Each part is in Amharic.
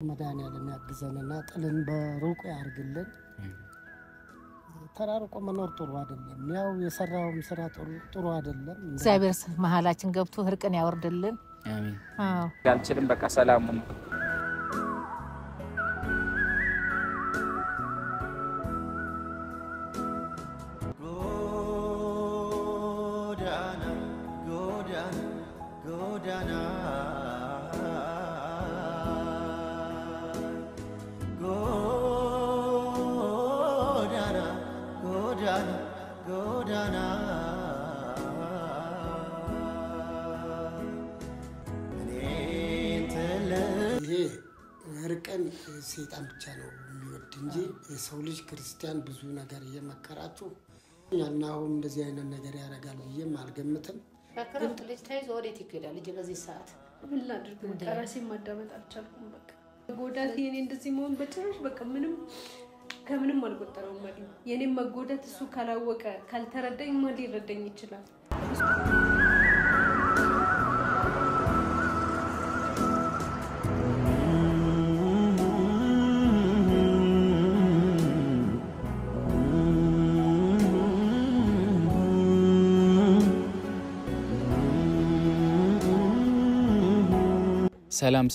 መዳንያለም ያግዘንና ጥልን በሩቁ ያርግልን ተራርቆ መኖር ጥሩ አይደለም ያው የሰራውም ስራ ጥሩ አይደለም እግዚአብሔር መሐላችን ገብቶ ህርቅን ያወርድልን አሜን ያልችልም በቃ ሰላሙን ህርቅን ሰይጣን ብቻ ነው የሚወድ እንጂ የሰው ልጅ ክርስቲያን ብዙ ነገር እየመከራችሁ ያናው እንደዚህ አይነት ነገር ያረጋል ብዬም አልገምትም ከከረምት ልጅ ታይዞ ወዴት ይከዳል ልጅ በዚህ ሰዓት ምን ላድርግ ራሴ ማዳመጥ አልቻልኩም በቃ ጎዳት የኔ እንደዚህ መሆን በጭራሽ በቃ ምንም ከምንም አልቆጠረውም ማለት የኔ መጎዳት እሱ ካላወቀ ካልተረዳኝ ማን ሊረዳኝ ይችላል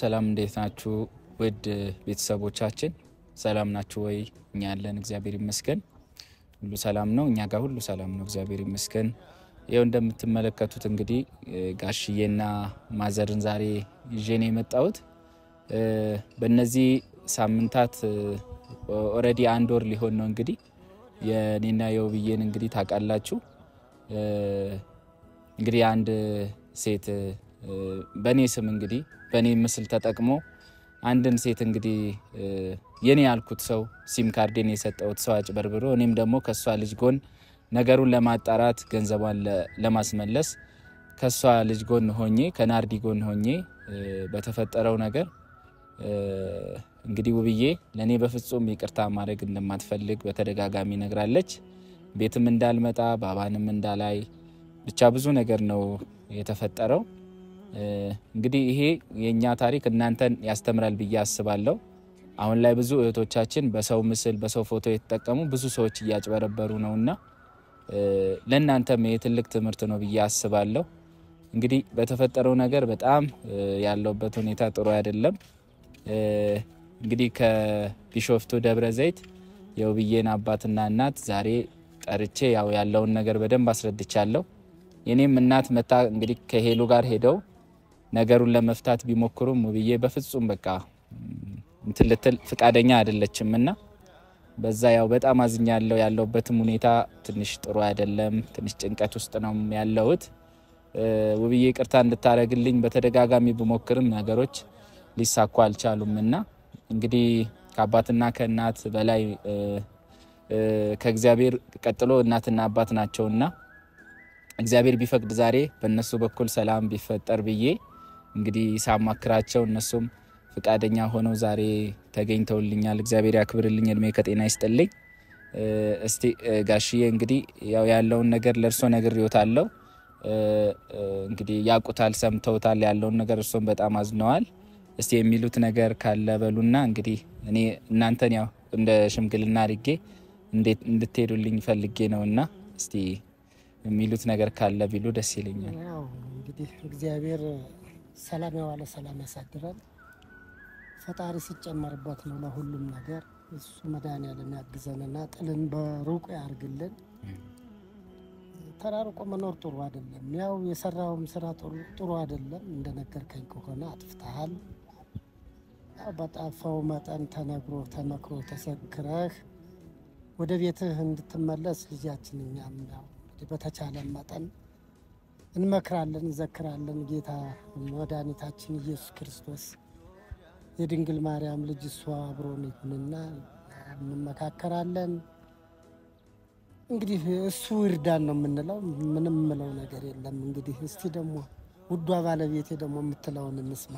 ሰላም እንዴት ናችሁ ውድ ቤተሰቦቻችን ሰላም ናችሁ ወይ እኛ ያለን እግዚአብሔር ይመስገን ሁሉ ሰላም ነው እኛ ጋር ሁሉ ሰላም ነው እግዚአብሔር ይመስገን ይሄው እንደምትመለከቱት እንግዲህ ጋሽዬና ማዘርን ዛሬ ይዤኔ የመጣሁት በእነዚህ ሳምንታት ኦሬዲ አንድ ወር ሊሆን ነው እንግዲህ የኔና የውብዬን እንግዲህ ታቃላችሁ እንግዲህ አንድ ሴት በኔ ስም እንግዲህ በኔ ምስል ተጠቅሞ አንድን ሴት እንግዲህ የኔ ያልኩት ሰው ሲም ካርዴን የሰጠውት ሰው አጭበርብሮ እኔም ደግሞ ከሷ ልጅ ጎን ነገሩን ለማጣራት ገንዘቧን ለማስመለስ ከሷ ልጅ ጎን ሆኜ ከናርዲ ጎን ሆኜ በተፈጠረው ነገር እንግዲህ ውብዬ ለኔ በፍጹም ይቅርታ ማድረግ እንደማትፈልግ በተደጋጋሚ ነግራለች ቤትም እንዳልመጣ ባባንም እንዳላይ ብቻ ብዙ ነገር ነው የተፈጠረው እንግዲህ ይሄ የኛ ታሪክ እናንተን ያስተምራል ብዬ አስባለሁ አሁን ላይ ብዙ እህቶቻችን በሰው ምስል በሰው ፎቶ የተጠቀሙ ብዙ ሰዎች ያጭበረበሩ ነውና ለእናንተም የትልቅ ትምህርት ነው ብዬ አስባለሁ እንግዲህ በተፈጠረው ነገር በጣም ያለውበት ሁኔታ ጥሩ አይደለም እንግዲህ ከቢሾፍቱ ደብረ ዘይት የውብዬን አባትና እናት ዛሬ ጠርቼ ያለውን ነገር በደንብ አስረድቻለሁ የኔም እናት መታ እንግዲህ ከሄሉ ጋር ሄደው ነገሩን ለመፍታት ቢሞክሩም ውብዬ በፍጹም በቃ እንትልትል ፍቃደኛ አይደለችምና በዛ በጣም አዝኛለሁ ያለውበትም ሁኔታ ትንሽ ጥሩ አይደለም ትንሽ ጭንቀት ውስጥ ነው ያለውት ውብዬ ይቅርታ እንድታረግልኝ በተደጋጋሚ ቢሞክርም ነገሮች ሊሳኩ አልቻሉምና እንግዲህ ከአባትና ከእናት በላይ ከእግዚአብሔር ቀጥሎ እናትና አባት ናቸውና እግዚአብሔር ቢፈቅድ ዛሬ በእነሱ በኩል ሰላም ቢፈጠር ብዬ እንግዲህ ሳማክራቸው እነሱም ፍቃደኛ ሆነው ዛሬ ተገኝተውልኛል እግዚአብሔር ያክብርልኝ እድሜ ከጤና ይስጥልኝ እስቲ ጋሽዬ እንግዲህ ያለውን ነገር ለርሶ ነግሬዎታለሁ እንግዲህ ያቁታል ሰምተውታል ያለውን ነገር እርሶም በጣም አዝነዋል እስቲ የሚሉት ነገር ካለ በሉና እንግዲህ እኔ እናንተን እንደ ሽምግልና አድርጌ እንድትሄዱልኝ ፈልጌ ነውና እስቲ የሚሉት ነገር ካለ ቢሉ ደስ ይለኛል እንግዲህ እግዚአብሔር ሰላም ያዋለ ሰላም ያሳድራል ፈጣሪ ሲጨመርበት ነው ለሁሉም ነገር እሱ መዳንያለም ያግዘንና ጥልን በሩቁ ያርግልን ተራርቆ መኖር ጥሩ አይደለም ያው የሰራውም ስራ ጥሩ አይደለም እንደነገርከኝ ከሆነ አጥፍተሃል በጣፋው መጠን ተመክሮ ተሰክረህ ወደ ቤትህ እንድትመለስ ልጃችን እኛም በተቻለ መጠን እንመክራለን እንዘክራለን ጌታ መድኃኒታችን ኢየሱስ ክርስቶስ የድንግል ማርያም ልጅ እሷ አብሮን ይሁንና እንመካከራለን እንግዲህ እሱ ይርዳን ነው የምንለው ምንም ምለው ነገር የለም እንግዲህ እስቲ ደግሞ ውዷ ባለቤቴ ደግሞ የምትለውን እንስማ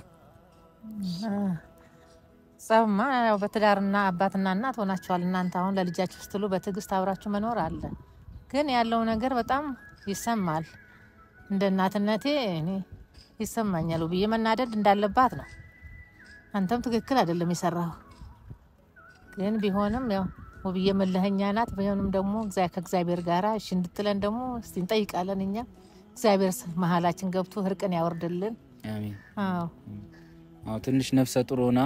ጻማ በትዳርና አባትና እናት ሆናችኋል እናንተ አሁን ለልጃችሁ ስትሉ በትግስት አብራችሁ መኖር አለ ግን ያለው ነገር በጣም ይሰማል እንደ እናትነቴ እኔ ይሰማኛል ብዬ መናደድ እንዳለባት ነው አንተም ትክክል አይደለም የሰራው። ግን ቢሆንም ያው ውብዬ መለኸኛ ናት። ቢሆንም ደግሞ ከእግዚአብሔር ጋራ እሺ እንድትለን ደግሞ እስቲ እንጠይቃለን። እኛ እግዚአብሔር መሀላችን ገብቶ እርቅን ያወርድልን። አሜን። አዎ ትንሽ ነፍሰ ጡር ሆና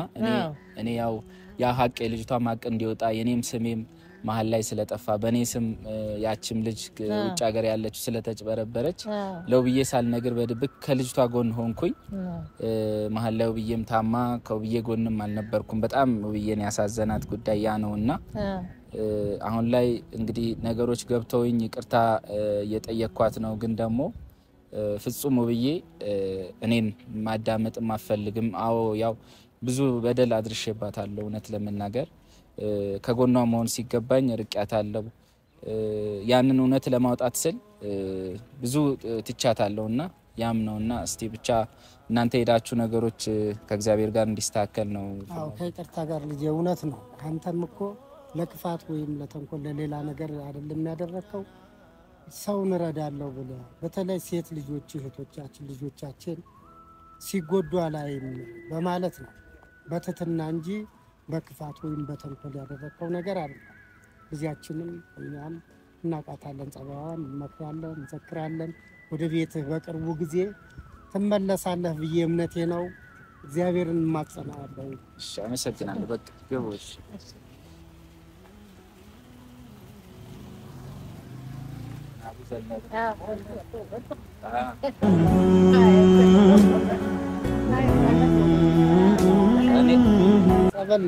እኔ ያው ያ ሀቅ የልጅቷ ሀቅ እንዲወጣ የኔም ስሜም መሀል ላይ ስለጠፋ በኔ ስም ያችም ልጅ ውጭ ሀገር ያለችው ስለተጭበረበረች ለውብዬ ሳልነግር በድብቅ ከልጅቷ ጎን ሆንኩኝ። መሀል ላይ ውብዬም ታማ ከውብዬ ጎንም አልነበርኩም። በጣም ውብዬን ያሳዘናት ጉዳይ ያ ነውና አሁን ላይ እንግዲህ ነገሮች ገብተውኝ ይቅርታ እየጠየቅኳት ነው። ግን ደግሞ ፍጹም ውብዬ እኔን ማዳመጥ ማፈልግም አዎ ያው ብዙ በደል አድርሼባታለሁ። እውነት ለመናገር ከጎኗ መሆን ሲገባኝ ርቄያታለሁ። ያንን እውነት ለማውጣት ስል ብዙ ትቻታለሁና ያም ነውና እስቲ ብቻ እናንተ ሄዳችሁ ነገሮች ከእግዚአብሔር ጋር እንዲስተካከል ነው። አዎ ከይቅርታ ጋር ልጅ እውነት ነው። አንተም እኮ ለክፋት ወይም ለተንኮል ለሌላ ነገር አይደለም ያደረከው። ሰውን እረዳለሁ ብለህ በተለይ ሴት ልጆች እህቶቻችን ልጆቻችን ሲጎዱ አላይም በማለት ነው በትትና እንጂ በክፋት ወይም በተንኮል ያደረከው ነገር አይደለም። ልጃችንም እኛም እናቃታለን፣ ጸባዋን እንመክራለን፣ እንዘክራለን። ወደ ቤትህ በቅርቡ ጊዜ ትመለሳለህ ብዬ እምነቴ ነው። እግዚአብሔርን ማጸናለሁ። እሺ አመሰግናለሁ። በቃ ገቦሽ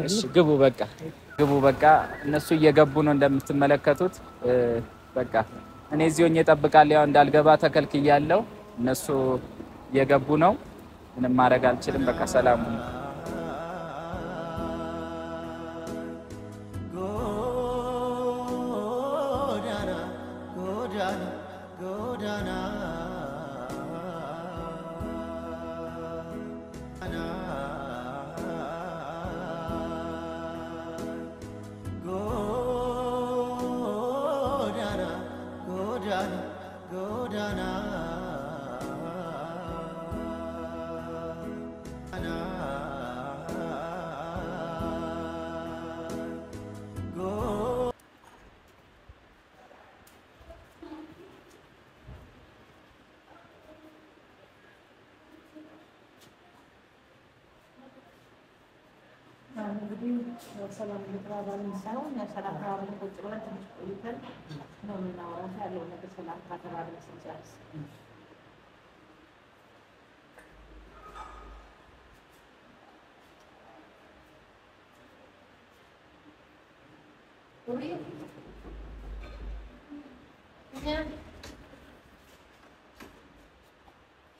እሺ ግቡ በቃ እነሱ እየገቡ ነው እንደምትመለከቱት። በቃ እኔ እዚሁ ሆኜ እጠብቃለሁ። ያው እንዳልገባ ተከልክያለሁ። እነሱ እየገቡ ነው። ምንም ማድረግ አልችልም። በቃ ሰላም ነው። ሰላም ለተባባልን ሳይሆን ሰላም ተባባልን ቁጭ ብለን ትንሽ ቆይተን ነው የምናወራው። ያለው ነገር ሰላም ተባባልን ስንጨርስ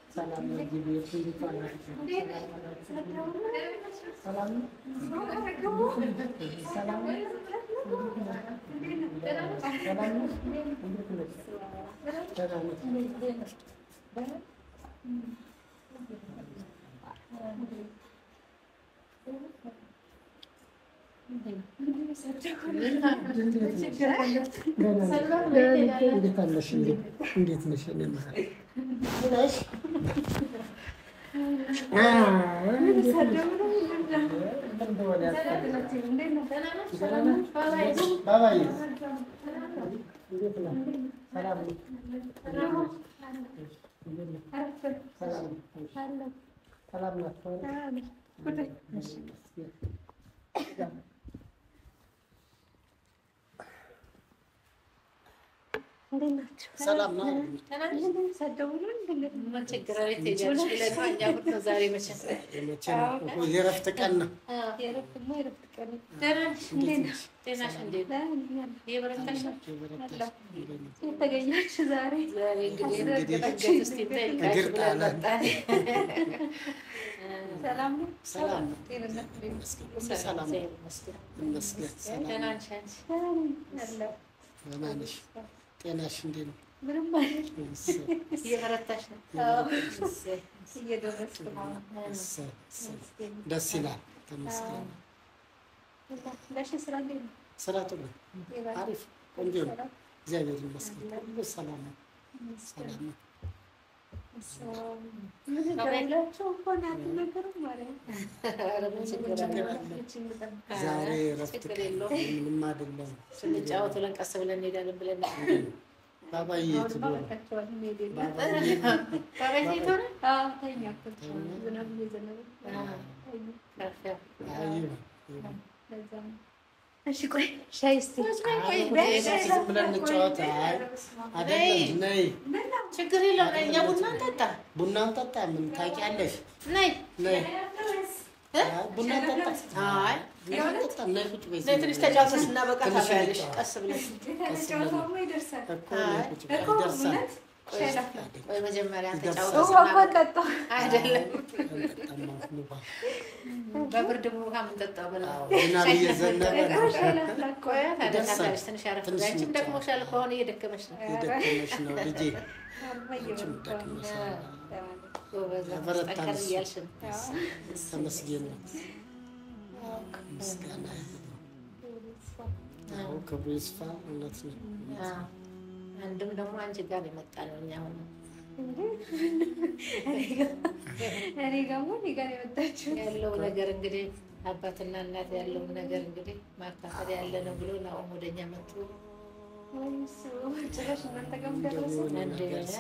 ሰላም ለጊዜ ትንፋና ሰላም እንዴት ነሽ? ሰላም ነው። የእረፍት ቀን ነው። ጤናሽ እንዴት ነው? ምንም ማለት እየበረታሽ ነው። እየደረስኩ ነው። ደስ ይላል። ተመስገን። ለሽ ስራ እንዴት ነው? ስራ ጥሩ ነው። አሪፍ ቆንጆ ነው። እግዚአብሔር ይመስገን። ሰላም ነው። ሰላም ነው። ምን ደውላችሁ እንኳን አትነገሩም ማለት ዛሬ እረፍት ምንም አይደለም። ስንጫወት ብለን ቀስ ብለን እንሄዳለን ብለን ባባዬ ትዶር እሺ ቆይ ሻይ እስቲ ብለን እንጫወት። አይደለም ነይ ችግር የለውም። እኛ ቡና እንጠጣ። ምን ታውቂያለሽ? ነይ ቡና እንጠጣ። አይ እንጠጣ። ነይ ቁጭ በይ። ትንሽ ተጫውተሽ እና በቃ ታያለሽ። ቀስ ብለሽ ወይ መጀመሪያ ተጫውተሽ አይደለም በብርድ ውሃ የምንጠጣው ብለው ዝናብ እየዘነበ ነው። ቆይ ታደርጋለሽ። ትንሽ አረፍ ብላችሁ ደክሞሻል ከሆነ እየደከመሽ ነው ልጄ። ጠንከር እያልሽ ነው። ተመስገን ነው። ምስጋና ይሁን። ክብሩ ይስፋ። እውነት ነው። አንድም ደግሞ አንቺ ጋር የመጣ ነው። እኛ አሁን እኔ ጋር የመጣችው ያለው ነገር እንግዲህ አባትና እናት ያለው ነገር እንግዲህ ማካፈል ያለ ነው ብሎ ናኦም ወደኛ መጡ። ጭራሽ እናንተ ጋር ደረሰ።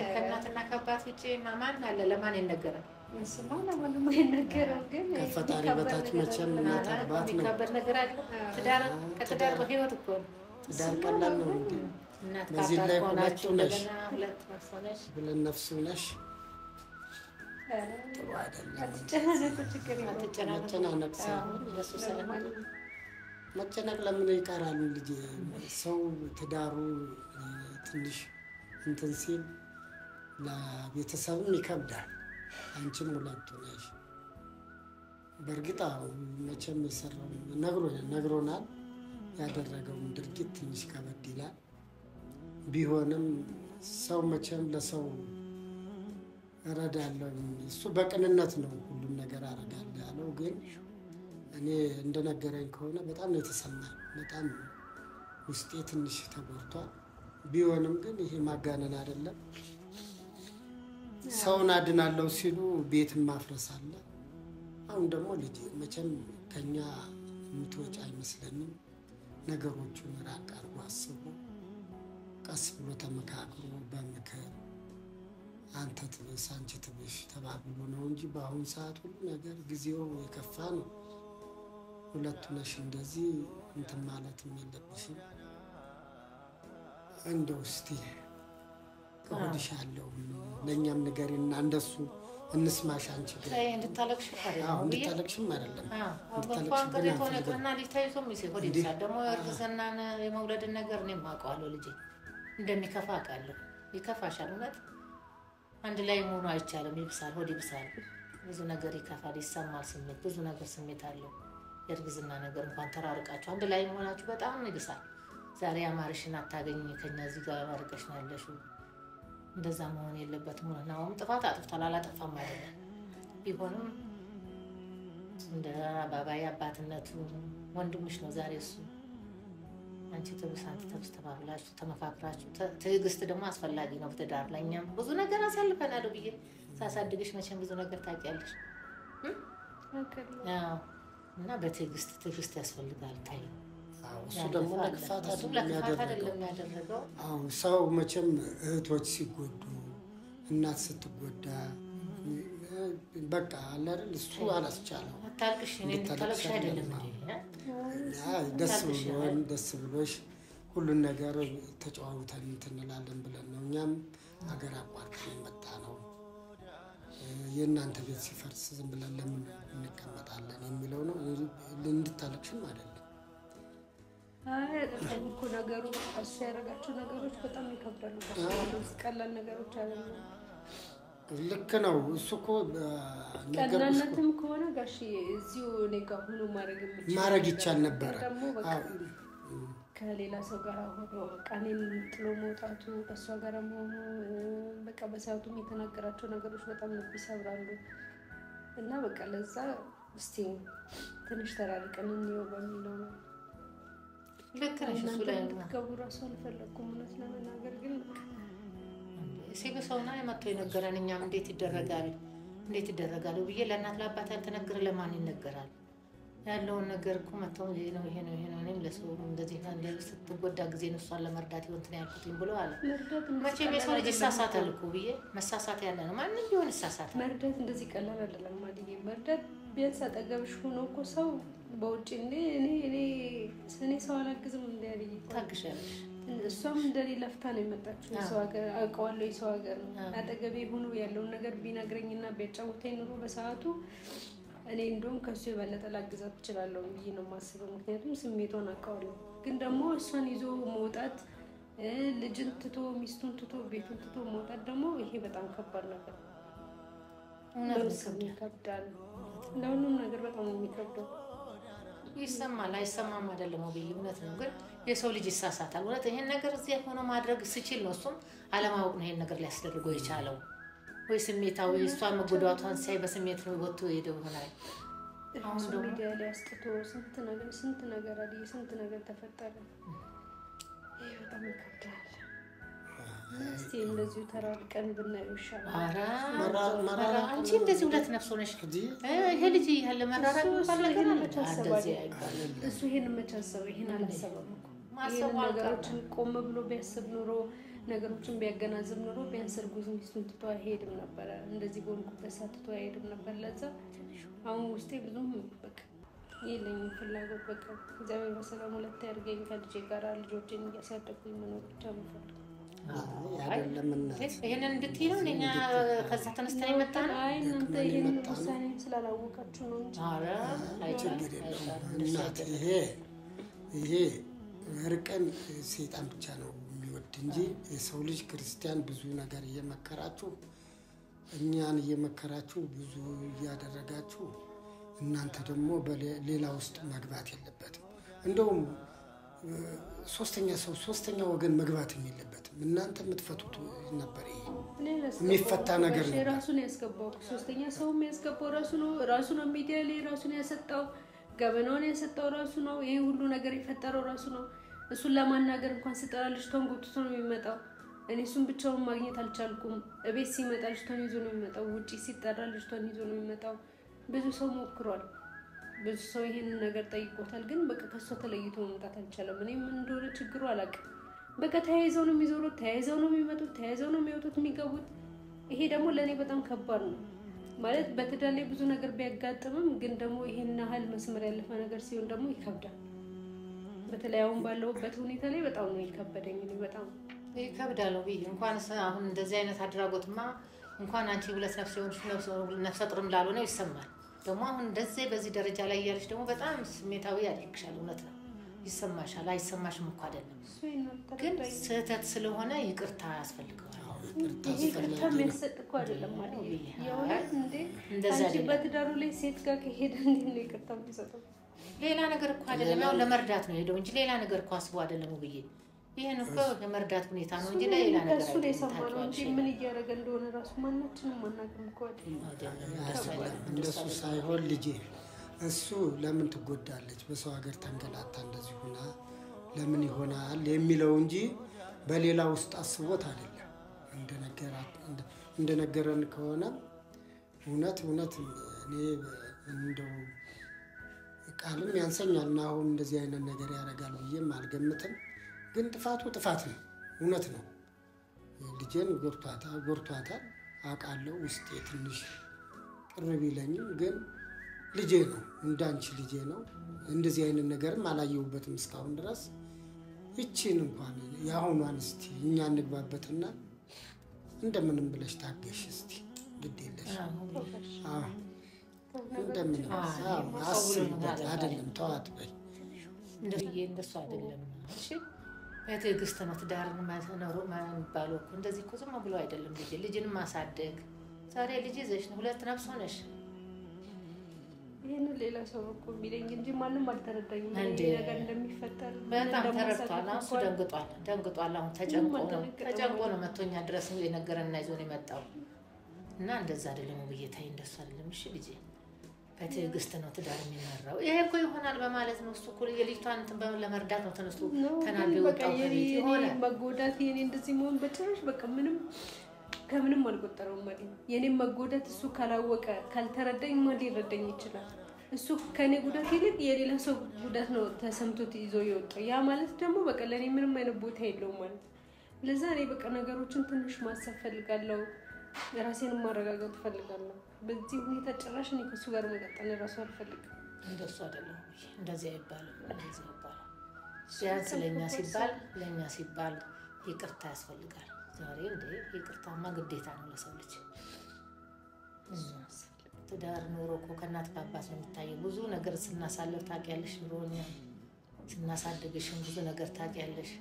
ከእናትና ከአባት ውጭ ማን አለ? ለማን ይነገራል? እሱማ ለማንም አይነገርም። ግን ከፈጣሪ በታች መቼም እናት አባት ነው። የሚከበር ነገር አለ። ከትዳር በህይወት እኮ ነው። ትዳር ቀላል ነው እንዴ? እናት በዚህ ላይ ከአባት ሆናችሁ ሁለቱ ነሽ እንደገና ሁለት ነሽ ብለን ነፍሱ ነሽ። ጥሩ አይደለም። አትጨናነቁ፣ ችግር የለውም። መጨናነቅ ሳይሆን እሱ ሰላም መጨነቅ ለምን ይቀራል? ልጅ ሰው ትዳሩ ትንሽ እንትን ሲል ለቤተሰብም ይከብዳል። አንቺም ሁለቱ ነሽ። በእርግጥ መቼም የሰራው ነግሮናል። ያደረገውን ድርጊት ትንሽ ከበድ ይላል። ቢሆንም ሰው መቼም ለሰው እረዳለሁ እሱ በቅንነት ነው ሁሉም ነገር አረጋለሁ ያለው። ግን እኔ እንደነገረኝ ከሆነ በጣም ነው የተሰማኝ። በጣም ውስጤ ትንሽ ተጎድቷል። ቢሆንም ግን ይሄ ማጋነን አይደለም። ሰውን አድናለሁ ሲሉ ቤትን ማፍረስ አለ። አሁን ደግሞ ልጅ መቼም ከኛ የምትወጪ አይመስለኝም። ነገሮቹን ራቅ አድርጎ አስቦ ቀስ ብሎ ተመካክሮ በምክር አንተ ትብስ አንቺ ትብሽ ተባብሎ ነው እንጂ በአሁኑ ሰዓት ሁሉ ነገር ጊዜው የከፋ ነው። ሁለቱ ነሽ እንደዚህ እንትን ማለትም የለብሽም። እንደው እስቲ ከወዲሻለሁ ለእኛም ንገሪና እንደሱ እንስማሽ። አንቺ ግን እንድታለቅሽ እንድታለቅሽም አይደለም እንኳን ቅሬቶ ነገርና ልጅ ታይቶ ሚዜ ሆድ ይብሳል። ደግሞ እርግዝናን የመውለድን ነገር እኔም አውቀዋለሁ። ልጄ እንደሚከፋ አውቃለሁ። ይከፋሻል። እውነት አንድ ላይ መሆኑ አይቻልም። ይብሳል፣ ሆድ ይብሳል። ብዙ ነገር ይከፋል፣ ይሰማል። ስሜት ብዙ ነገር ስሜት አለው። የእርግዝና ነገር እንኳን ተራርቃችሁ አንድ ላይ መሆናችሁ በጣም ይብሳል። ዛሬ አማርሽን አታገኝ ከኛ እዚህ ጋር ያርቀሽ ነው ያለሽው። እንደዛ መሆን የለበትም። ናኦም ጥፋት አጥፍቷል፣ አላጠፋም አይደለም። ቢሆንም እንደ ባባዬ አባትነቱ ወንድምሽ ነው ዛሬ እሱ። አንቺ ትብስ አንቺ ትብስ ተባብላችሁ ተመካክራችሁ፣ ትዕግስት ደግሞ አስፈላጊ ነው በትዳር ላይ። እኛም ብዙ ነገር አሳልፈናል ብዬ ሳሳድግሽ መቼም ብዙ ነገር ታውቂያለሽ። እና በትዕግስት ያስፈልጋል። ታይ እሱ ደግሞ ለክፋት አይደለም ያደረገው። ሰው መቼም እህቶች ሲጎዱ፣ እናት ስትጎዳ በቃ አለ አይደል? እሱ አላስቻለው። አታልቅሽ፣ እኔ እንድታለቅሽ አይደለም ደስ ብሎሽ ሁሉን ነገር ተጨዋውተን እንላለን ብለን ነው። እኛም ሀገር አቋርጠን የመጣ ነው። የእናንተ ቤት ሲፈርስ ዝም ብለን ለምን እንቀመጣለን የሚለው ነው። እንድታለቅሽም አይደለም። እኮ ነገሩ እሱ ያደረጋቸው ነገሮች በጣም ይከብዳሉ። ቀላል ነገሮች አይደሉም። ልክ ነው። እሱ እኮ ቀናነትም ከሆነ ጋሽ እዚሁ እኔ ጋር ሆኖ ማድረግ ይቻል ነበር። ከሌላ ሰው ጋር ሆኖ በቃ እኔን ጥሎ መውጣቱ ከእሷ ጋር መሆኑ በቃ በሰዓቱም የተናገራቸው ነገሮች በጣም ልብ ይሰብራሉ። እና በቃ ለዛ እስቲ ትንሽ ተራርቀን እንየው በሚለው ነው። ልክ ነሽ። እሱ ላይ ገቡ ራሱ አልፈለኩም እውነት ለመናገር ግን ሲብሰውና የመጥቶ የነገረን እኛም እንዴት ይደረጋል ብዬ ለእናት ለአባት ያልተነገረ ለማን ይነገራል? ያለውን ነገር እኮ መጥተው ይሄ ነው እኔም ለሰው እንደዚህ ስትጎዳ ጊዜ ነው እሷን ለመርዳት ይወንትን ያልኩትኝ ብሎ አለ። መቼም የሰው ልጅ ይሳሳታል እኮ ብዬ መሳሳት ያለ ነው። ማንም ቢሆን ይሳሳታል። መርዳት እንደዚህ ቀላል አይደለም ማለት መርዳት ቢያንስ አጠገብሽ ሆኖ እኮ ሰው በውጭ እኔ ሰው አላግዝም እንዳያለኝ ታግሻለሽ። እሷም እንደኔ ለፍታ ነው የመጣችው። ሰው ሀገር አውቀዋለሁ። የሰው ሀገር ነው። አጠገቤ ሆኖ ያለውን ነገር ቢነግረኝና ቢያጫውተኝ ኑሮ በሰዓቱ እኔ እንደውም ከሱ የበለጠ ላግዛት እችላለሁ ብዬ ነው የማስበው። ምክንያቱም ስሜቷን አውቀዋለሁ። ግን ደግሞ እሷን ይዞ መውጣት ልጅን ትቶ ሚስቱን ትቶ ቤቱን ትቶ መውጣት ደግሞ ይሄ በጣም ከባድ ነገር ነው። ለውስም ይከብዳል። ለሁሉም ነገር በጣም ነው የሚከብደው። ይሰማል አይሰማም አይደለም ወብዬ እውነት ነው። ግን የሰው ልጅ ይሳሳታል። እውነት ይሄን ነገር እዚያ ሆኖ ማድረግ ሲችል ነው እሱም አለማወቅ ነው ይሄን ነገር ሊያስደርገው የቻለው። ወይ ስሜታዊ እሷን መጎዳቷን ሳይ በስሜት ነው ወጥቶ ሄደው ይሆናል። አሁን ደግሞ ሚዲያ ላይ አስጥቶ ስንት ነገር አለ ስንት ነገር ተፈጠረ። ይሄ በጣም ይከብዳል። እስቲ እንደዚሁ ተራርቀን ብናየው ይሻላል። መራራ አንቺ እንደዚህ ሁለት ነፍስ ሆነሽ ይሄ ልጅ ያለ መራራ ባል ነገር እንደዚህ አይባልም። እሱ ይሄን መቻሰብ ይሄን አላሰበም እኮ ማሰብ ነገሮችን ቆም ብሎ ቢያስብ ኑሮ ነገሮችን ቢያገናዝብ ኑሮ ቢያንስ እርጉዝ ሚስቱን ትቶ አይሄድም ነበር። እንደዚህ በሆንኩበት ሰዓት ትቶ አይሄድም ነበር። ለዛ አሁን ውስጤ ብዙም በቃ የለኝም ፍላጎት። በቃ እግዚአብሔር በሰላም ሁለት ያድርገኝ ከልጄ ጋር ልጆቼን እያሳደግኩኝ መኖር ብቻ ነው። ይሄንን እንድትይ ነው እኛ ከዛ ተነስተን የመጣን። አይ እናንተ ይሄንን ውሳኔ ስላላወቃችሁ ነው እንጂ ኧረ እናት ይሄ እርቅን ሰይጣን ብቻ ነው የሚወድ እንጂ የሰው ልጅ ክርስቲያን ብዙ ነገር እየመከራችሁ እኛን እየመከራችሁ ብዙ እያደረጋችሁ እናንተ ደግሞ በሌላ ውስጥ መግባት የለበትም። እንደውም ሶስተኛ ወገን መግባት የለበትም። እናንተ የምትፈቱት ነበር። ይሄ የሚፈታ ነገር ነው። ራሱን ያስገባው ሶስተኛ ሰው የሚያስገባው ራሱ ነው። ሚዲያ ላይ ራሱን ያሰጣው ገበናውን ያሰጣው ራሱ ነው። ይሄ ሁሉ ነገር የፈጠረው ራሱ ነው። እሱን ለማናገር እንኳን ስጠራ ልጅቷን ጎትቶ ነው የሚመጣው። እኔ እሱን ብቻውን ማግኘት አልቻልኩም። እቤት ሲመጣ ልጅቷን ይዞ ነው የሚመጣው። ውጪ ሲጠራ ልጅቷን ይዞ ነው የሚመጣው። ብዙ ሰው ሞክሯል። ብዙ ሰው ይሄንን ነገር ጠይቆታል። ግን በቃ ከሷ ተለይቶ መምጣት አልቻለም። እኔ ምን እንደሆነ ችግሩ አላውቅም። በቃ ተያይዘው ነው የሚዞሩት፣ ተያይዘው ነው የሚመጡት፣ ተያይዘው ነው የሚወጡት የሚገቡት። ይሄ ደግሞ ለእኔ በጣም ከባድ ነው። ማለት በትዳር ላይ ብዙ ነገር ቢያጋጥምም ግን ደግሞ ይሄን ያህል መስመር ያለፈ ነገር ሲሆን ደግሞ ይከብዳል። በተለይ አሁን ባለውበት ሁኔታ ላይ በጣም ነው ይከበደኝ። እኔ በጣም ይከብዳል። እንኳን አሁን እንደዚህ አይነት አድራጎትማ እንኳን አንቺ ሁለት ነፍስ የሆንሽ ነፍሰ ጥርም ላልሆነ ይሰማል። ደግሞ አሁን እንደዚህ በዚህ ደረጃ ላይ ያለሽ ደግሞ በጣም ስሜታዊ ያደርግሻል። እውነት ነው ይሰማሻል። አይሰማሽም እኮ አይደለም፣ ግን ስህተት ስለሆነ ይቅርታ ያስፈልገዋል። ይቅርታ የሚያሰጥ እኮ አይደለም ማለት የእውነት እንዴ አንቺ በትዳሩ ላይ ሴት ጋር ከሄደ እንዴት ነው ይቅርታ የሚሰጠው? ሌላ ነገር እኮ አይደለም። ያው ለመርዳት ነው ሄደው እንጂ ሌላ ነገር እኮ አስቦ አይደለም ብዬ ይሄን እኮ የመርዳት ሁኔታ ነው እንጂ ሌላ ነገር እሱ ላይ ሰማነው እንጂ ምን እያደረገ እንደሆነ ራሱ ማናችንም አናውቅም እኮ አይደል? እንደሱ ሳይሆን ልጄ እሱ ለምን ትጎዳለች በሰው ሀገር ተንገላታ እንደዚህ ሆና ለምን ይሆናል የሚለው እንጂ በሌላ ውስጥ አስቦት አይደለም። እንደነገረን ከሆነ እውነት እኔ እንደው ቃልም ያንሰኛል እና አሁን እንደዚህ አይነት ነገር ያደርጋል ብዬም አልገምትም። ግን ጥፋቱ ጥፋት ነው፣ እውነት ነው። ልጄን ጎርቷታል አውቃለሁ። ውስጤ ትንሽ ቅር ቢለኝም ግን ልጄ ነው፣ እንዳንቺ ልጄ ነው። እንደዚህ አይነት ነገርም አላየሁበትም እስካሁን ድረስ። ይቺን እንኳን የአሁኗን እስቲ እኛ እንግባበትና እንደምንም ብለሽ ታገሽ እስቲ። ግድ የለሽ እንደምንም አስብበት። አይደለም ተዋት በይ እንደሱ አይደለም። እሺ በትዕግስት ነው ትዳርን መኖር የሚባለው እኮ። እንደዚህ እኮ ዝም ብሎ አይደለም። ልጅን ማሳደግ ዛሬ ልጅ ይዘሽ ነው ሁለት ነፍስ ሆነሽ ይሄን ሌላ ሰው እኮ የሚለኝ እንጂ ማንም አልተረዳኝም። እንዴ ነገር እንደሚፈጠር በጣም ተረድቷል። እሱ ደንግጧል። አሁን ተጨንቆ ነው መቶኛ ድረስ የነገረንና ይዞን የመጣው እና እንደዛ አይደለም ብዬ ታይ እንደሱ አይደለም። እሺ ልጄ በትዕግስት ነው ትዳር የሚመራው። ይሄ እኮ ይሆናል በማለት ነው። እሱ እኮ የልጅቷን ለመርዳት ነው ተነስቶ ተናዶ ወጣው ከቤት ሆነ መጎዳት የኔ እንደዚህ መሆን በጭራሽ በቃ ምንም ከምንም አልቆጠረውም ማለት ነው። የኔም መጎዳት እሱ ካላወቀ ካልተረዳኝ ማን ሊረዳኝ ይችላል? እሱ ከኔ ጉዳት ይልቅ የሌላ ሰው ጉዳት ነው ተሰምቶት ይዞ የወጣው። ያ ማለት ደግሞ በቃ ለኔ ምንም አይነት ቦታ የለውም ማለት ነው። ለዛ እኔ በቃ ነገሮችን ትንሽ ማሰብ ፈልጋለሁ፣ ራሴን ማረጋጋት ፈልጋለሁ። በዚህ ሁኔታ ጭራሽ እኔ ከሱ ጋር መቀጠል ራሱ አልፈልግም። እንደሱ አይደለም እንደዚህ አይባልም። እንደዚህ ይባላል። ቢያንስ ለኛ ሲባል ይቅርታ ያስፈልጋል። ዛሬ እንደ ይቅርታማ ግዴታ ነው ለሰው ልጅ። ትዳር ኑሮ እኮ ከእናት ከአባት ነው የሚታየው። ብዙ ነገር ስናሳልፍ ታውቂያለሽ። ኑሮኛ ስናሳድግሽም ብዙ ነገር ታውቂያለሽ።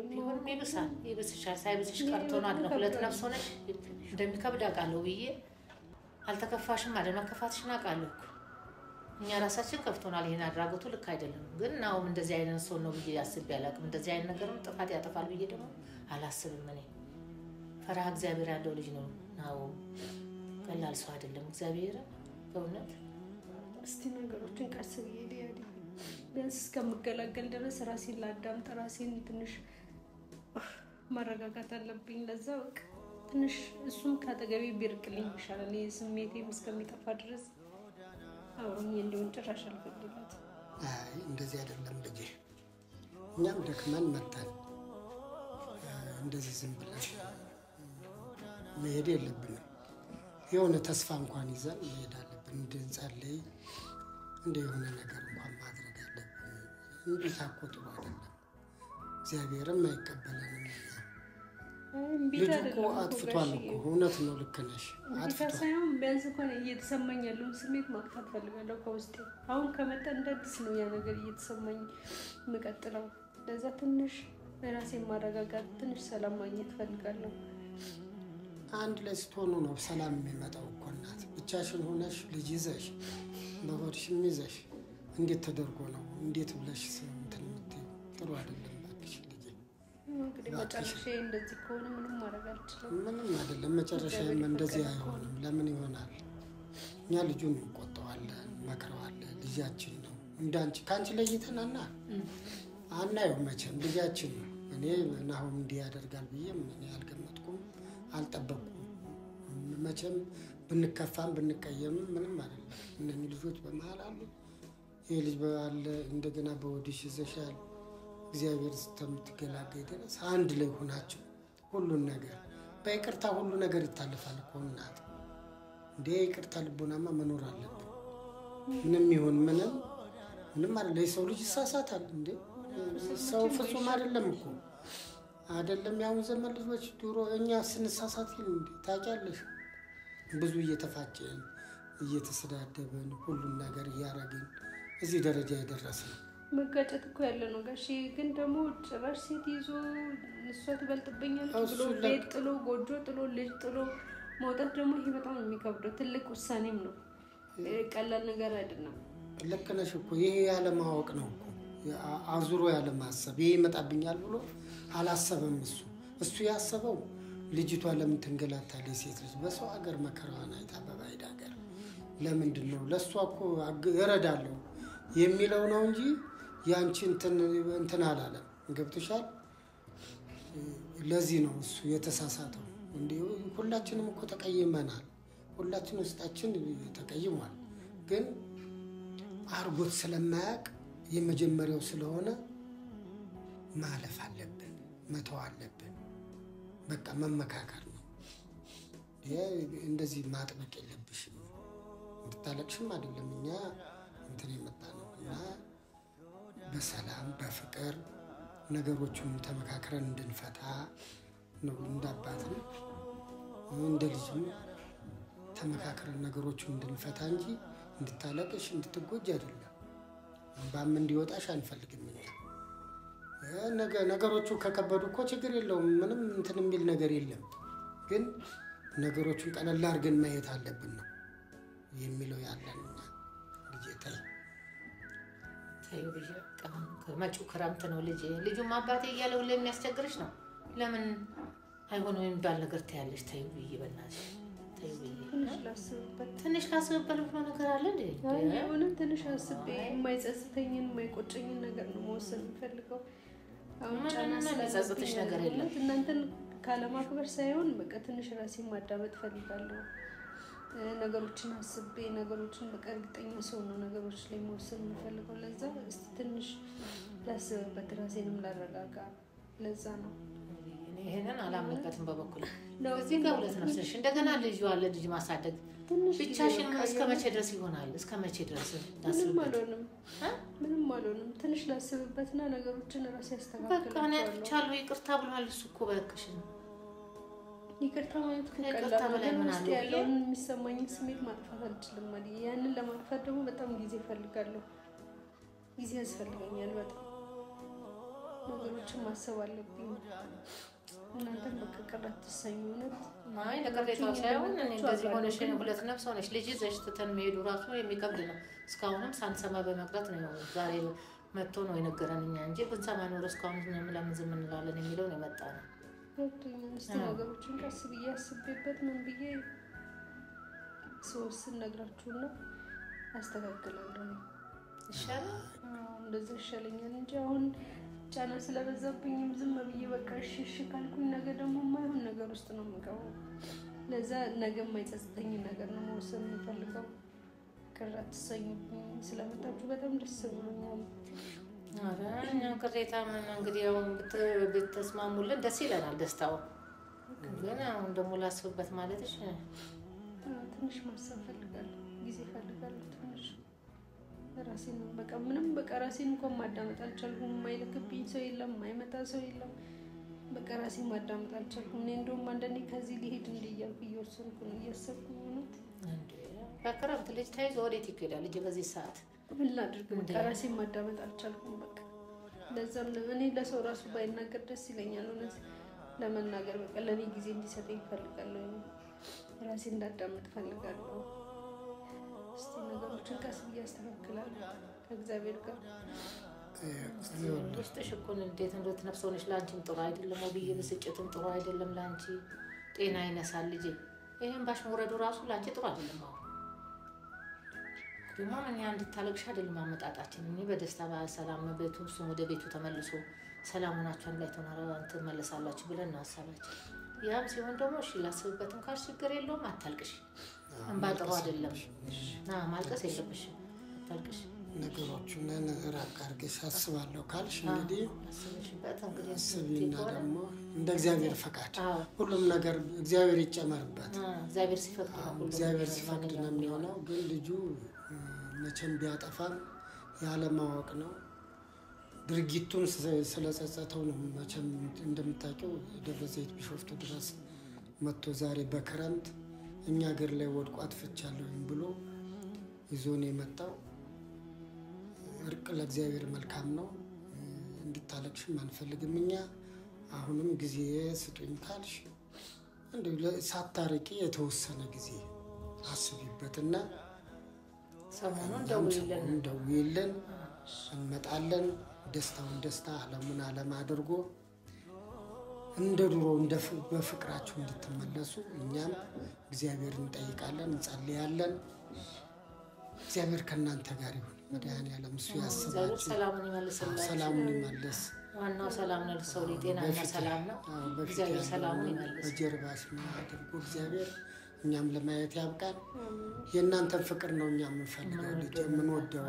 ቢሆንም ይብስሻል። ሳይብስሽ ቀርቶ ነው አይደል? ሁለት ነፍስ ሆነሽ እንደሚከብድ አውቃለሁ ብዬ አልተከፋሽም አይደል? መከፋትሽን አውቃለሁ እኮ እኛ ራሳችን ከፍቶናል። ይሄን አድራጎቱ ልክ አይደለም፣ ግን ናውም እንደዚህ አይነት ሰው ነው ብዬ አስቤ አላውቅም። እንደዚህ አይነት ነገርም ጥፋት ያጠፋል ብዬ ደግሞ አላስብም። እኔ ፈሪሃ እግዚአብሔር ያለው ልጅ ነው። ናው ቀላል ሰው አይደለም። እግዚአብሔር በእውነት እስቲ ነገሮችን ቀስ ብዬ ዲያዲ ቢያንስ እስከምገላገል ድረስ ራሴን ላዳምጥ፣ ራሴን ትንሽ ማረጋጋት አለብኝ። ለዛ በቃ ትንሽ እሱም ካጠገቤ ቢርቅልኝ ይሻላል። ስሜቴም እስከሚጠፋ ድረስ አሁን እንዲሆን ጭራሽ አልፈልጋት። አይ እንደዚህ አይደለም ልጄ፣ እኛም ደክመን መጣን። እንደዚህ ዝም ብለን መሄድ የለብንም። የሆነ ተስፋ እንኳን ይዘን መሄድ አለብን። እንድንጸልይ እንደ የሆነ ነገር እንኳን ማድረግ አለብን። እንዲህ ታቆጥሮ አይደለም፣ እግዚአብሔርም አይቀበለንም። ልጅ እኮ አጥፍቷል እኮ እውነት ነው፣ ልክ ነሽ። አጥፍቷል ሳይሆን ቢያንስ እንኳን እየተሰማኝ ያለውን ስሜት ማጥፋት ፈልጋለሁ ከውስጤ። አሁን ከመጣ እንደ አዲስ ነው ያ ነገር እየተሰማኝ የምቀጥለው። ለዛ ትንሽ ራሴን ማረጋጋት፣ ትንሽ ሰላም ማግኘት ፈልጋለሁ። አንድ ላይ ስትሆኑ ነው ሰላም የሚመጣው እኮ እናት። ብቻሽን ሆነሽ ልጅ ይዘሽ በሆድሽም ይዘሽ እንዴት ተደርጎ ነው እንዴት ብለሽ እንትን የምትይው? ጥሩ አይደለም። እንግዲህ መጨረሻዬ እንደዚህ ከሆነ ምንም ማድረግ አልችልም። ምንም አይደለም፣ መጨረሻዬም እንደዚህ አይሆንም። ለምን ይሆናል? እኛ ልጁን እንቆጣዋለን፣ መክረዋለን። ልጃችን ነው። እንዳንቺ ካንቺ ለይተን አናየው መቼም ልጃችን ነው። እኔ ናሆም እንዲህ ያደርጋል ብዬ እኔ አልገመትኩም፣ አልጠበቅኩም። መቼም ብንከፋም ብንቀየምም ምንም አይደለም። እነኚህ ልጆች በመሀል አሉ። ይሄ ልጅ ባለ እንደገና በወዲሽ ይዘሻል። እግዚአብሔር እስከምትገላገይ ድረስ አንድ ላይ ሆናችሁ ሁሉን ነገር በይቅርታ ሁሉ ነገር ይታለፋል እኮ እናት። እንደ ይቅርታ ልቦናማ መኖር አለብን። ምንም ይሁን ምንም አይደለም። የሰው ልጅ ይሳሳታል እንዴ? ሰው ፍጹም አይደለም እኮ አይደለም። ያው ዘመን ልጆች ድሮ እኛ ስንሳሳት እንዴ ታውቂያለሽ፣ ብዙ እየተፋጨን እየተሰዳደብን ሁሉን ነገር እያረግን እዚህ ደረጃ የደረስን። መጋጨት እኮ ያለ ነው ጋሼ። ግን ደግሞ ጭራሽ ሴት ይዞ እሷ ትበልጥብኛለች ብሎ ቤት ጥሎ ጎጆ ጥሎ ልጅ ጥሎ መውጣት ደግሞ ይሄ በጣም የሚከብደው ትልቅ ውሳኔም ነው። ቀላል ነገር አይደለም። ልክ ነሽ እኮ። ይሄ ያለ ማወቅ ነው እኮ፣ አዙሮ ያለ ማሰብ። ይሄ ይመጣብኛል ብሎ አላሰበም እሱ ያሰበው ልጅቷ ለምን ትንገላታለች? ሴት ልጅ በሰው ሀገር መከራዋን አይታ በባዕድ ሀገር ለምንድን ነው ለእሷ እኮ እረዳለሁ የሚለው ነው እንጂ ያንቺ እንትን አላለም። ገብቶሻል? ለዚህ ነው እሱ የተሳሳተው። እንዲሁ ሁላችንም እኮ ተቀይመናል። ሁላችን ውስጣችን ተቀይሟል። ግን አርጎት ስለማያውቅ የመጀመሪያው ስለሆነ ማለፍ አለብን፣ መተው አለብን። በቃ መመካከር ነው። እንደዚህ ማጥበቅ የለብሽም። እንድታለቅሽም አይደለም እኛ እንትን የመጣ ነው እና በሰላም በፍቅር ነገሮቹን ተመካክረን እንድንፈታ ነው። እንዳባትም እንደ ልጅም ተመካክረን ነገሮቹን እንድንፈታ እንጂ እንድታለቅሽ እንድትጎጂ አይደለም። እንባም እንዲወጣሽ አንፈልግም። ነገሮቹ ከከበዱ እኮ ችግር የለውም፣ ምንም እንትን የሚል ነገር የለም። ግን ነገሮቹን ቀለል አድርገን ማየት አለብን ነው የሚለው ያለን። ልጄ ተይው ብዬ መጪው ክረምት ነው። ልጁም አባቴ እያለ ሁሌ የሚያስቸግርሽ ነው። ለምን አይሆንም የሚባል ነገር ታያለሽ። ተይው ብዬ በእናትሽ ተይው ብዬ ትንሽ ላስብበት ብሎ ነገር አለ እንዴ? አሁንም ትንሽ አስቤ የማይጸጽተኝን የማይቆጨኝን ነገር ነው መወሰን የምፈልገው። አሁን ጫና ስለጸጽተሽ ነገር የለም። እናንተን ካለማክበር ሳይሆን በቃ ትንሽ ራሴን ማዳመጥ ፈልጋለሁ። ነገሮችን አስቤ ነገሮችን በቃ እርግጠኛ ሰው ነው ነገሮች ላይ መወሰን የምፈልገው። ለዛ እስቲ ትንሽ ላስብበት፣ ራሴንም ላረጋጋ። ለዛ ነው ይሄንን አላምንበትም በበኩል ነው። እዚህ ጋር ሁለት ነፍስሽ እንደገና ልጅ አለ ልጅ ማሳደግ ብቻሽን እስከ መቼ ድረስ ይሆናል? እስከ መቼ ድረስ ምንም አልሆንም። ትንሽ ላስብበትና ነገሮችን ራሴ ያስተካክላል። በቃ እኔ አጥቻለሁ ይቅርታ ብሏል እሱ እኮ በቃሽን። ይቅርታ ማለት ከቀላል በላይ ምን አለ ያለውን የሚሰማኝ ስሜት ማጥፋት አልችልም ማለት ያንን ለማጥፋት ደግሞ በጣም ጊዜ ፈልጋለሁ። ጊዜ ያስፈልገኛል በጣም ነገሮችን ማሰብ አለብኝ። እናንተም በቃ ቀረት ተሰኙነት ማይ ለቀረታው ሳይሆን እኔ እንደዚህ ሆነሽ ሁለት ነፍስ ሆነሽ ልጅ ይዘሽ ትተን መሄዱ ራሱ የሚከብድ ነው። እስካሁንም ሳንሰማ በመቅረት ነው ዛሬ መጥቶ ነው የነገረንኛ እንጂ ብንሰማ ነው እስካሁን ለምን ዝም እንላለን የሚለው ነው የመጣ ነው። እስቲ ነገሮችን ቀስ ብዬ አስቤበት ምን ብዬ ሶስት ነግራችሁና አስተካክላለሁ። ይሻላል እንደዛ ይሻለኛል እንጂ አሁን ጫና ስለበዛብኝም ዝም ብዬ በቃ እሺ ካልኩኝ ነገ ደግሞ የማይሆን ነገር ውስጥ ነው የምገባው። ለዛ ነገ የማይጸጽተኝ ነገር ነው መወሰን የምፈልገው። ቅራት ተሰኙብኝ ስለመጣችሁ በጣም ደስ ብሎኛል። እኛ ቅሬታ ምን እንግዲህ ያው ብትስማሙልን ደስ ይለናል። ደስታው ግን አሁን ደግሞ ላስብበት ማለትሽ ትንሽ ማሰብ ፈልጋለሁ፣ ጊዜ ፈልጋለሁ ትንሽ ራሴን በቃ ምንም በቃ ራሴን እንኳን ማዳመጥ አልቻልኩም። የማይልክብኝ ሰው የለም፣ የማይመጣ ሰው የለም። በቃ ራሴን ማዳመጥ አልቻልኩም። እኔ እንደውም አንዳንዴ ከዚህ ሊሄድ እንደ እያልኩ እየወሰንኩ ነው እያሰብኩ ነው። በክረምት ልጅ ተይዞ ወዴት ይሄዳል ልጅ በዚህ ሰዓት? ምን ላድርግ በቃ ራሴን ማዳመጥ አልቻልኩም። በቃ ለዛም እኔ ለሰው ራሱ ባይናገር ደስ ይለኛል። እውነት ለመናገር በቃ ለኔ ጊዜ እንዲሰጠኝ እፈልጋለሁ። ራሴን እንዳዳመጥ እፈልጋለሁ። እስቲ ነገሮችን ቀስ ብዬ አስተካክላለሁ ከእግዚአብሔር ጋር። ውስጥሽ እኮ እንዴት እንደት ነፍሰውነሽ ላንቺም ጥሩ አይደለም ወብዬ ብስጭትም ጥሩ አይደለም ላንቺ ጤና ይነሳል ልጅ ይሄን ባሽ ወረዱ ራሱ ላንቺ ጥሩ አይደለም። አሁን ደግሞ ምን ያን እንድታለቅሽ አይደለም አመጣጣችን። እኔ በደስታ በሰላም ቤቱ እሱ ወደ ቤቱ ተመልሶ ሰላሙናችሁ ላይ ተመለሳላችሁ ብለን ነው ሐሳባችን። ያም ሲሆን ደግሞ እሺ ላስብበትም ካል ችግር የለውም አታልቅሽ። እንባ ጥሩ አይደለም ማልቀስ የለብሽም አታልቅሽ። ነገሮቹን ራቅ አድርገሽ አስባለሁ ካልሽ እንግዲህ አስቢና ደግሞ እንደ እግዚአብሔር ፈቃድ ሁሉም ነገር እግዚአብሔር ይጨመርበት። እግዚአብሔር ሲፈቅድ ነው የሚሆነው። ግን ልጁ መቼም ቢያጠፋም ያለማወቅ ነው። ድርጊቱን ስለጸጸተው ነው። መቼም እንደምታውቂው ደብረ ዘይት ቢሾፍቱ ድረስ መጥቶ ዛሬ በክረምት እኛ ሀገር ላይ ወድቆ አጥፍቻለሁ ብሎ ይዞን የመጣው። እርቅ ለእግዚአብሔር መልካም ነው። እንድታለቅሽም አንፈልግም እኛ። አሁንም ጊዜ ስጡኝ ካልሽ እንደው ሳታርቂ የተወሰነ ጊዜ አስቢበትና ሰሞኑን ደውይልን እንመጣለን። ደስታውን ደስታ ዓለሙን ዓለም አድርጎ እንደ ድሮ በፍቅራችሁ እንድትመለሱ እኛም እግዚአብሔርን እንጠይቃለን፣ እንጸልያለን። እግዚአብሔር ከእናንተ ጋር ይሁን። መድኃኒዓለም እሱ ያስባችሁ፣ ሰላሙን ይመልስ። ዋናው ሰላም ነው። ሰው ጤናና ሰላም ነው። እግዚአብሔር ሰላሙን ይመልስ። በጀርባሽ አድርጎ እግዚአብሔር እኛም ለማየት ያብቃን። የእናንተን ፍቅር ነው እኛ የምንፈልገው ልጅ የምንወደው።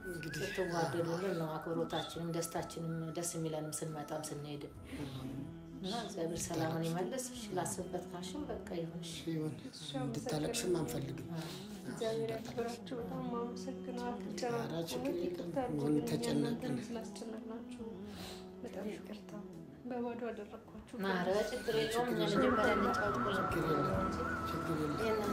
እንግዲህ ተዋደዱልን ነው አክብሮታችንም ደስታችንም ደስ የሚለንም ስንመጣም ስንሄድም እና እግዚአብሔር ሰላሙን ይመልስ። እሺ ላስብበት ካሽም በቃ ይሁን። እሺ ይሁን። እንድታለቅሽም አንፈልግም። እግዚአብሔር ያክብራችሁ። በጣም አመሰግናለሁ። ተጨነቅን ስላስጨነቅናችሁ በጣም ይቅርታ። በባዶ አደረኳችሁ። ኧረ ችግር የለውም። እኛ መጀመሪያ እንጫወት። ችግር የለም።